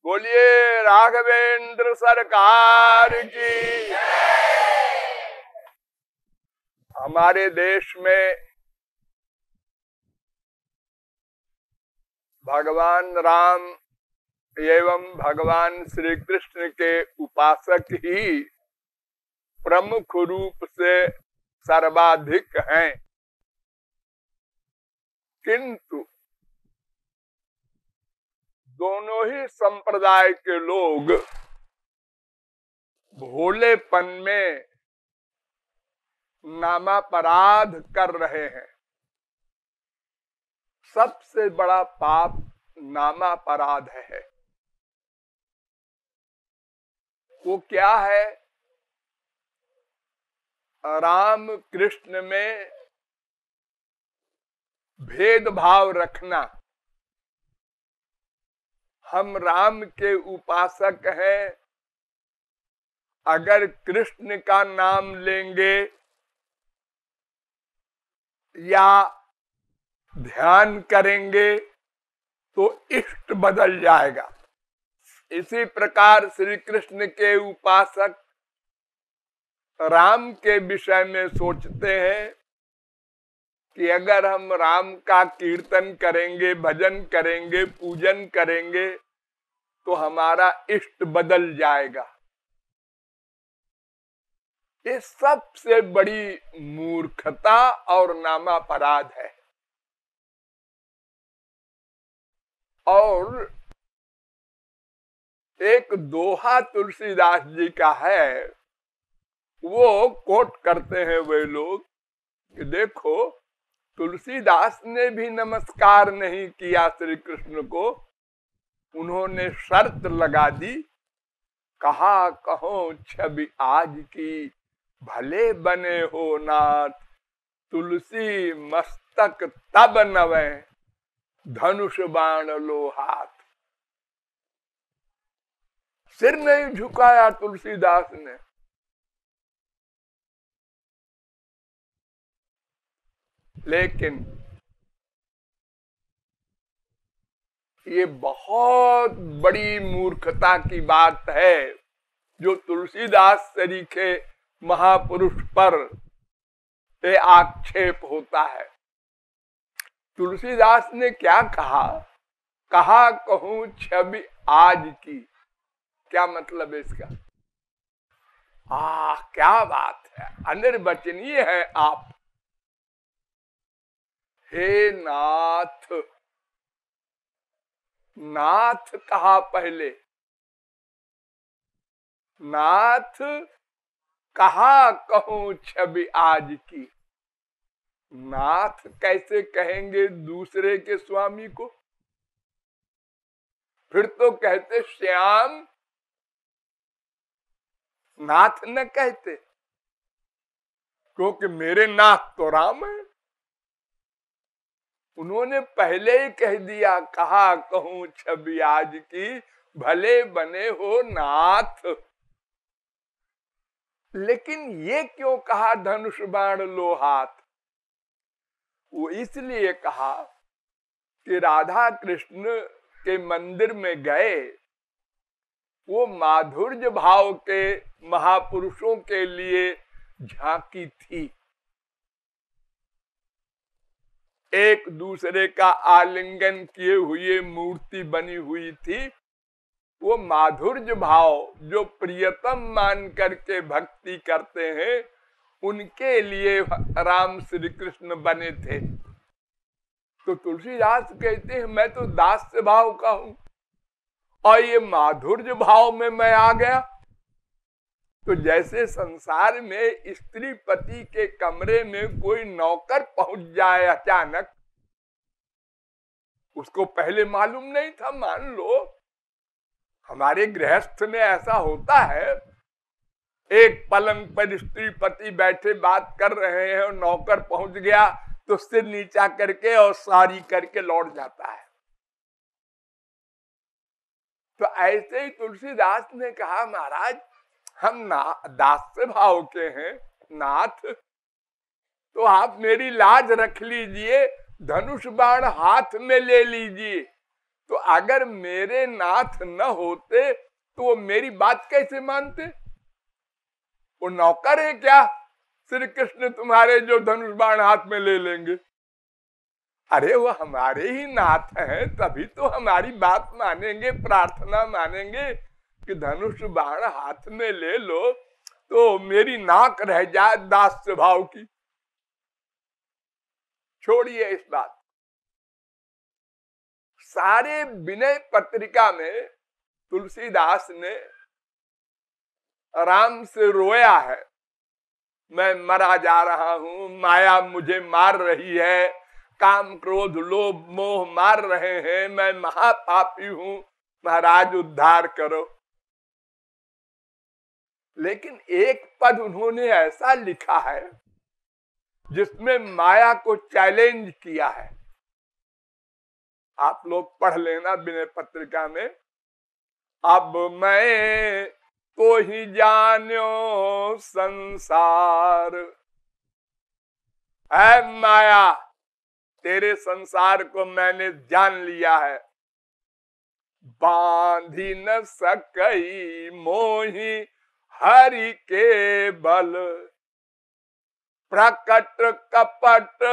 बोलिए राघवेंद्र सरकार की। हमारे देश में भगवान राम एवं भगवान श्री कृष्ण के उपासक ही प्रमुख रूप से सर्वाधिक हैं, किंतु दोनों ही संप्रदाय के लोग भोलेपन में नामापराध कर रहे हैं। सबसे बड़ा पाप नामापराध है। वो क्या है? राम कृष्ण में भेदभाव रखना। हम राम के उपासक हैं, अगर कृष्ण का नाम लेंगे या ध्यान करेंगे तो इष्ट बदल जाएगा। इसी प्रकार श्री कृष्ण के उपासक राम के विषय में सोचते हैं कि अगर हम राम का कीर्तन करेंगे, भजन करेंगे, पूजन करेंगे तो हमारा इष्ट बदल जाएगा। ये सबसे बड़ी मूर्खता और नामापराध है। और एक दोहा तुलसीदास जी का है, वो कोट करते हैं वे लोग कि देखो, तुलसीदास ने भी नमस्कार नहीं किया श्री कृष्ण को, उन्होंने शर्त लगा दी, कहा कहो छवि आज की, भले बने हो नाथ, तुलसी मस्तक तब नवे, धनुष बाण लो हाथ। सिर नहीं झुकाया तुलसीदास ने। लेकिन ये बहुत बड़ी मूर्खता की बात है जो तुलसीदास तरीके महापुरुष पर ये आक्षेप होता है। तुलसीदास ने क्या कहा? कहा कहूं छवि आज की। क्या मतलब है इसका? क्या बात है, अनिर्वचनीय है आप। हे नाथ, नाथ कहा पहले, नाथ कहा कहूं छवि आज की। नाथ कैसे कहेंगे दूसरे के स्वामी को? फिर तो कहते श्याम, नाथ न कहते, क्योंकि मेरे नाथ तो राम है। उन्होंने पहले ही कह दिया, कहा कहूं छवि आज की, भले बने हो नाथ। लेकिन ये क्यों कहा धनुष बाण लो हाथ? वो इसलिए कहा कि राधा कृष्ण के मंदिर में गए, वो माधुर्य भाव के महापुरुषों के लिए झांकी थी। एक दूसरे का आलिंगन किए हुए मूर्ति बनी हुई थी। वो माधुर्य भाव जो प्रियतम मान करके भक्ति करते हैं, उनके लिए राम श्री कृष्ण बने थे। तो तुलसीदास कहते हैं मैं तो दास्य भाव का हूं और ये माधुर्य भाव में मैं आ गया। तो जैसे संसार में स्त्री पति के कमरे में कोई नौकर पहुंच जाए अचानक, उसको पहले मालूम नहीं था। मान लो हमारे गृहस्थ में ऐसा होता है, एक पलंग पर स्त्री पति बैठे बात कर रहे हैं और नौकर पहुंच गया तो सिर नीचा करके और सारी करके लौट जाता है। तो ऐसे ही तुलसीदास ने कहा, महाराज हम दास्य भाव के हैं नाथ, तो आप मेरी लाज रख लीजिए, धनुष बाण हाथ में ले लीजिए। तो अगर मेरे नाथ न होते तो वो मेरी बात कैसे मानते? वो नौकर है क्या श्री कृष्ण तुम्हारे जो धनुष बाण हाथ में ले लेंगे? अरे वो हमारे ही नाथ हैं, तभी तो हमारी बात मानेंगे, प्रार्थना मानेंगे कि धनुष बाण हाथ में ले लो तो मेरी नाक रह जाए दास स्वभाव की। छोड़िए इस बात। सारे विनय पत्रिका में तुलसीदास ने राम से रोया है, मैं मरा जा रहा हूं, माया मुझे मार रही है, काम क्रोध लोभ मोह मार रहे हैं, मैं महापापी हूं, महाराज उद्धार करो। लेकिन एक पद उन्होंने ऐसा लिखा है जिसमें माया को चैलेंज किया है। आप लोग पढ़ लेना विनय पत्रिका में। अब मैं तो ही जान्यो संसार, है माया तेरे संसार को मैंने जान लिया है, बांधी न सकई मोही हरि के बल, प्रकट कपट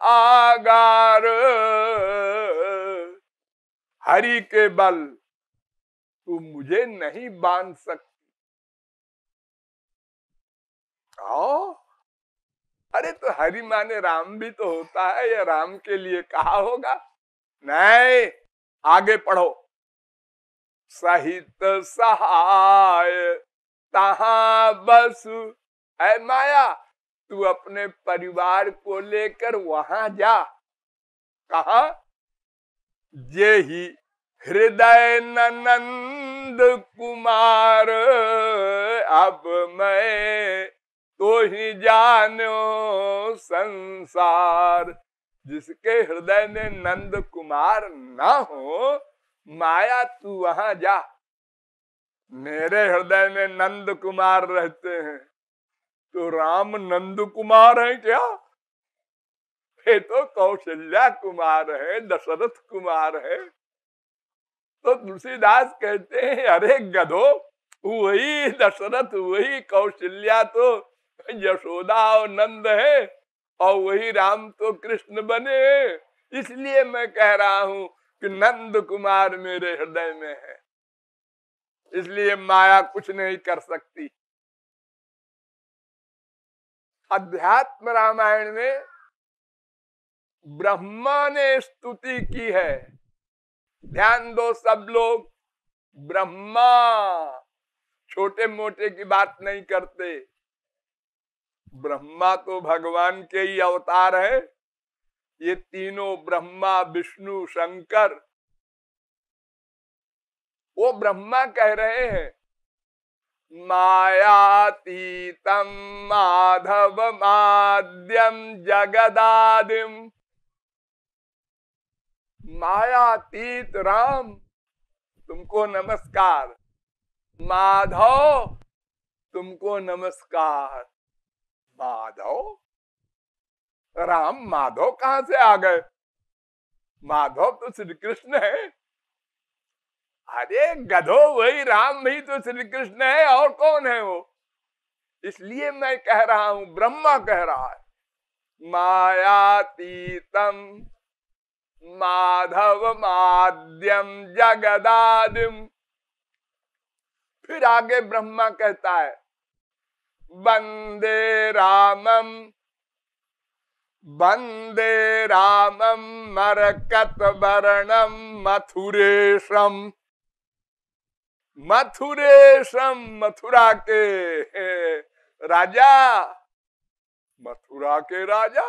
आगार, हरि के बल तू मुझे नहीं बांध सकती। अरे तो हरि माने राम भी तो होता है, या राम के लिए कहा होगा? नहीं, आगे पढ़ो। सहित सहाय तहां बसु, ऐ माया तू अपने परिवार को लेकर वहां जा। कहा? जे ही हृदय नंद कुमार, अब मैं तो ही जानो संसार। जिसके हृदय में नंद कुमार ना हो, माया तू वहां जा। मेरे हृदय में नंद कुमार रहते हैं, तो राम नंद कुमार है क्या? ये तो कौशल्या कुमार है, दशरथ कुमार है। तो तुलसीदास कहते हैं अरे गधो, वही दशरथ वही कौशल्या तो यशोदा और नंद है, और वही राम तो कृष्ण बने। इसलिए मैं कह रहा हूं कि नंद कुमार मेरे हृदय में है, इसलिए माया कुछ नहीं कर सकती। अध्यात्म रामायण में ब्रह्मा ने स्तुति की है। ध्यान दो सब लोग, ब्रह्मा छोटे मोटे की बात नहीं करते। ब्रह्मा तो भगवान के ही अवतार है। ये तीनों ब्रह्मा विष्णु शंकर, वो ब्रह्मा कह रहे हैं मायातीतम माधव माद्यम जगदादिम। मायातीत राम तुमको नमस्कार, माधव तुमको नमस्कार। माधव? राम माधव कहां से आ गए? माधव तो श्री कृष्ण है। अरे गधो, वही राम भी तो श्री कृष्ण है, और कौन है वो? इसलिए मैं कह रहा हूं, ब्रह्मा कह रहा है मायातीतम माधव माद्यम जगदादिम। फिर आगे ब्रह्मा कहता है वंदे रामम मरकत वर्णम मथुरेशम। मथुरेशम, मथुरा के राजा, मथुरा के राजा।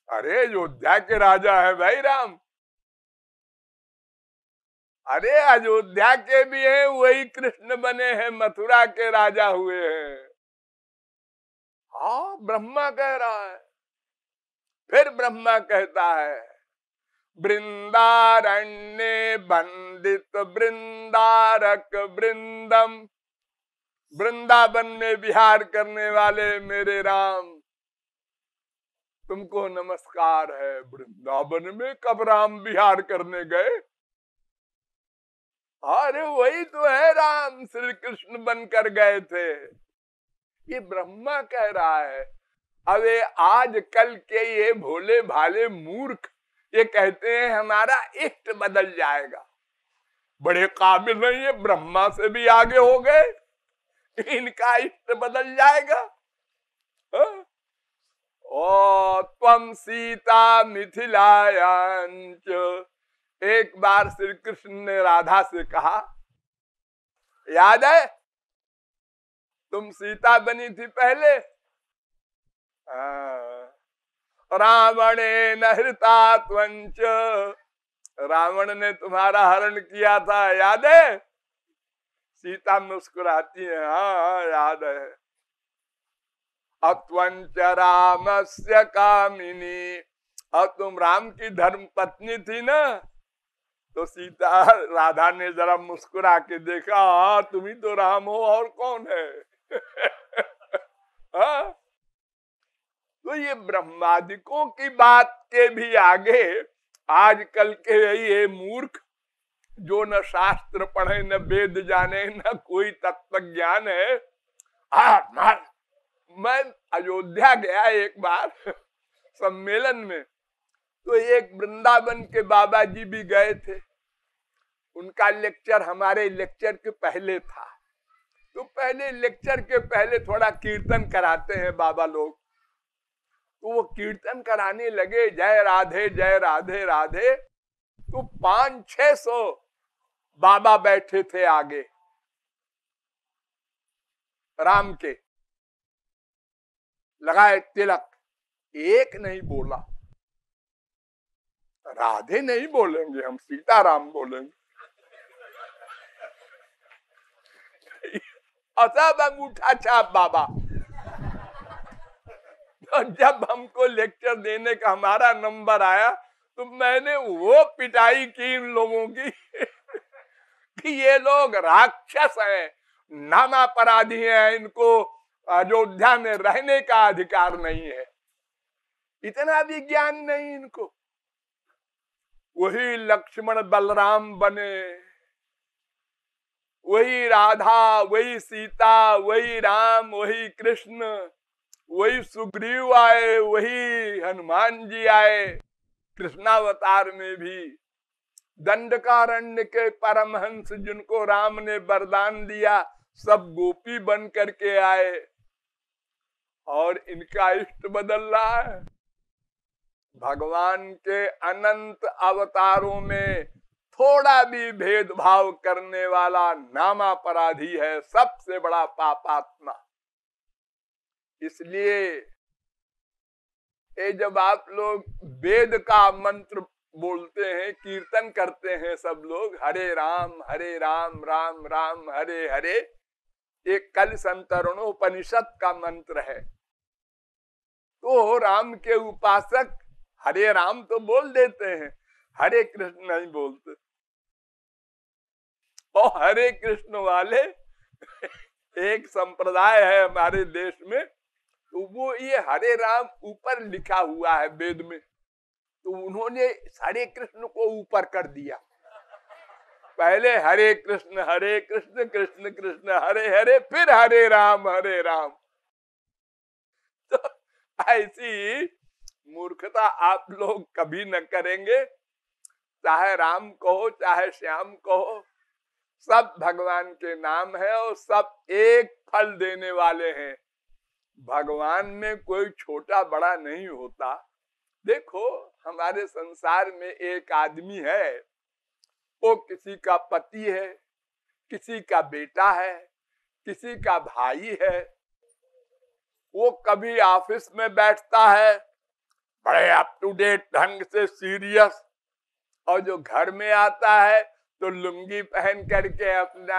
अरे अयोध्या के राजा है भाई राम। अरे अयोध्या के भी हैं, वही कृष्ण बने हैं, मथुरा के राजा हुए हैं। हाँ, ब्रह्मा कह रहा है। फिर ब्रह्मा कहता है वृंदारण्ये बंदित वृंदारक वृंदम। वृंदावन में विहार करने वाले मेरे राम तुमको नमस्कार है। वृंदावन में कब राम विहार करने गए? अरे वही तो है, राम श्री कृष्ण बनकर गए थे। ये ब्रह्मा कह रहा है। अबे आजकल के ये भोले भाले मूर्ख ये कहते हैं हमारा इष्ट बदल जाएगा। बड़े काबिल नहीं है, ब्रह्मा से भी आगे हो गए, इनका इष्ट बदल जाएगा। ओ त्वम सीता मिथिलायांच। एक बार श्री कृष्ण ने राधा से कहा, याद है तुम सीता बनी थी पहले? रावणे न हृता त्वंच, रावण ने तुम्हारा हरण किया था, याद है? सीता मुस्कुराती है, हाँ याद है। अत्वंच रामस्य कामिनी, और तुम राम की धर्म पत्नी थी ना? तो सीता राधा ने जरा मुस्कुरा के देखा, हाँ तुम ही तो राम हो, और कौन है? हाँ? तो ये ब्रह्मादिकों की बात के भी आगे आजकल के ये मूर्ख जो न शास्त्र पढ़े, न वेद जाने, न कोई तत्व ज्ञान है। मैं अयोध्या गया एक बार सम्मेलन में, तो एक वृंदावन के बाबा जी भी गए थे। उनका लेक्चर हमारे लेक्चर के पहले था। तो पहले लेक्चर के पहले थोड़ा कीर्तन कराते हैं बाबा लोग। तो वो कीर्तन कराने लगे, जय राधे जय राधे राधे। तो 500-600 बाबा बैठे थे आगे राम के, लगाए तिलक, एक नहीं बोला। राधे नहीं बोलेंगे, हम सीताराम बोलेंगे। अतः अंगूठा छाप बाबा। तो जब हमको लेक्चर देने का हमारा नंबर आया, तो मैंने वो पिटाई की इन लोगों की कि ये लोग राक्षस हैं, नामापराधी हैं, इनको अयोध्या में रहने का अधिकार नहीं है। इतना भी ज्ञान नहीं इनको। वही लक्ष्मण बलराम बने, वही राधा, वही सीता, वही राम, वही कृष्ण, वही सुग्रीव आए, वही हनुमान जी आए कृष्णावतार में भी। दंडकारण्य के परमहंस जिनको राम ने वरदान दिया, सब गोपी बन करके आए, और इनका इष्ट बदल रहा है। भगवान के अनंत अवतारों में थोड़ा भी भेदभाव करने वाला नामापराधी है, सबसे बड़ा पापात्मा। इसलिए ये जब आप लोग वेद का मंत्र बोलते हैं, कीर्तन करते हैं सब लोग, हरे राम राम राम हरे हरे, एक कल संतरणोपनिषद का मंत्र है। तो राम के उपासक हरे राम तो बोल देते हैं, हरे कृष्ण नहीं बोलते। और हरे कृष्ण वाले एक संप्रदाय है हमारे देश में, तो वो ये हरे राम ऊपर लिखा हुआ है वेद में, तो उन्होंने हरे कृष्ण को ऊपर कर दिया। पहले हरे कृष्ण कृष्ण कृष्ण हरे हरे, फिर हरे राम। तो ऐसी मूर्खता आप लोग कभी न करेंगे। चाहे राम कहो चाहे श्याम कहो, सब भगवान के नाम है और सब एक फल देने वाले हैं। भगवान में कोई छोटा बड़ा नहीं होता। देखो हमारे संसार में एक आदमी है, वो किसी का पति है, किसी का बेटा है, किसी का भाई है। वो कभी ऑफिस में बैठता है बड़े अप टू डेट ढंग से सीरियस, और जो घर में आता है तो लुंगी पहन करके अपना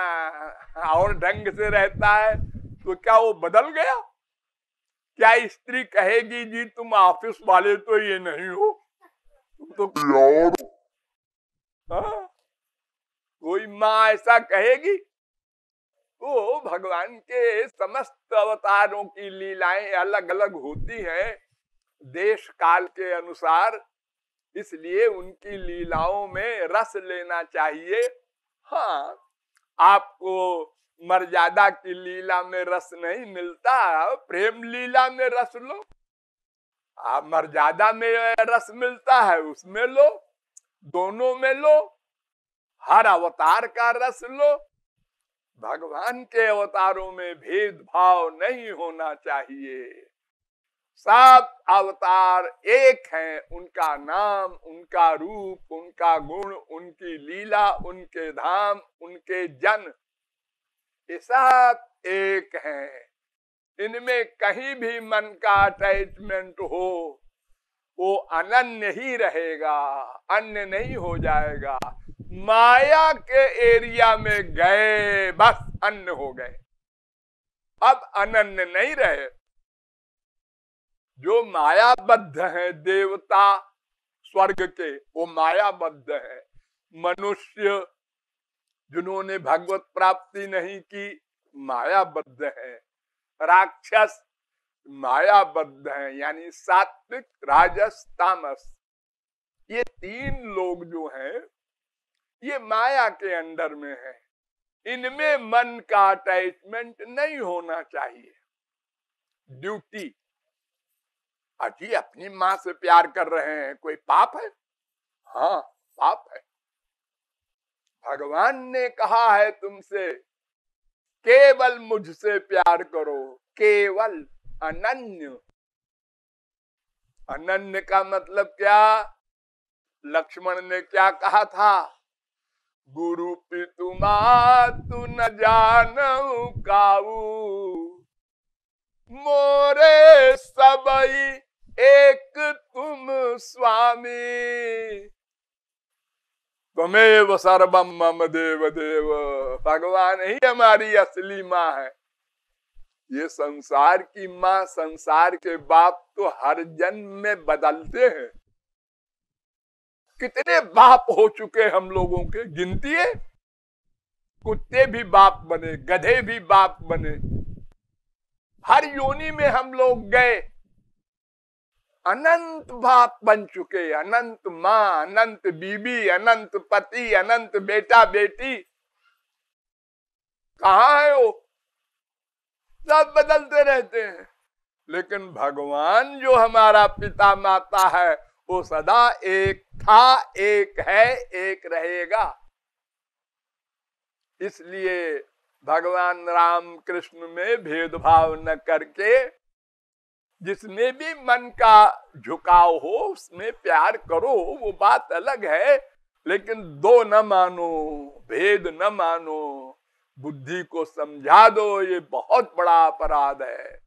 और ढंग से रहता है। तो क्या वो बदल गया? क्या स्त्री कहेगी जी तुम ऑफिस वाले तो ये नहीं हो, तुम तो यार, हाँ? कोई माँ ऐसा कहेगी? तो भगवान के समस्त अवतारों की लीलाएं अलग अलग होती हैं देश काल के अनुसार, इसलिए उनकी लीलाओं में रस लेना चाहिए। हाँ, आपको मर्यादा की लीला में रस नहीं मिलता, प्रेम लीला में रस लो। आप मर्यादा में रस मिलता है, उसमें लो, दोनों में लो, हर अवतार का रस लो। भगवान के अवतारों में भेदभाव नहीं होना चाहिए। सब अवतार एक हैं, उनका नाम, उनका रूप, उनका गुण, उनकी लीला, उनके धाम, उनके जन, ये सब एक हैं। इनमें कहीं भी मन का अटैचमेंट हो, वो अनन्य ही रहेगा, अन्य नहीं हो जाएगा। माया के एरिया में गए, बस अन्य हो गए, अब अनन्य नहीं रहे। जो मायाबद्ध है देवता स्वर्ग के, वो मायाबद्ध है। मनुष्य जिन्होंने भगवत प्राप्ति नहीं की, मायाबद्ध है। राक्षस मायाबद्ध है, यानी सात्विक, राजस, तामस। ये तीन लोग जो हैं, ये माया के अंडर में है। इनमें मन का अटैचमेंट नहीं होना चाहिए। ड्यूटी, अजी अपनी माँ से प्यार कर रहे हैं, कोई पाप है? हाँ, पाप है। भगवान ने कहा है तुमसे केवल मुझसे प्यार करो, केवल, अनन्य। अनन्य का मतलब क्या? लक्ष्मण ने क्या कहा था? गुरु पितु मातु न जानऊ काऊ, मोरे सबई एक तुम स्वामी, त्वमेव सर्वम मम देव देव। भगवान ही हमारी असली माँ है। ये संसार की माँ, संसार के बाप तो हर जन्म में बदलते हैं। कितने बाप हो चुके हम लोगों के, गिनती है? कुत्ते भी बाप बने, गधे भी बाप बने, हर योनि में हम लोग गए। अनंत बाप बन चुके, अनंत माँ, अनंत बीबी, अनंत पति, अनंत बेटा बेटी। कहाँ है वो? सब बदलते रहते हैं। लेकिन भगवान जो हमारा पिता माता है, वो सदा एक था, एक है, एक रहेगा। इसलिए भगवान राम कृष्ण में भेदभाव न करके, जिसमें भी मन का झुकाव हो उसमें प्यार करो, वो बात अलग है। लेकिन दो न मानो, भेद न मानो, बुद्धि को समझा दो, ये बहुत बड़ा अपराध है।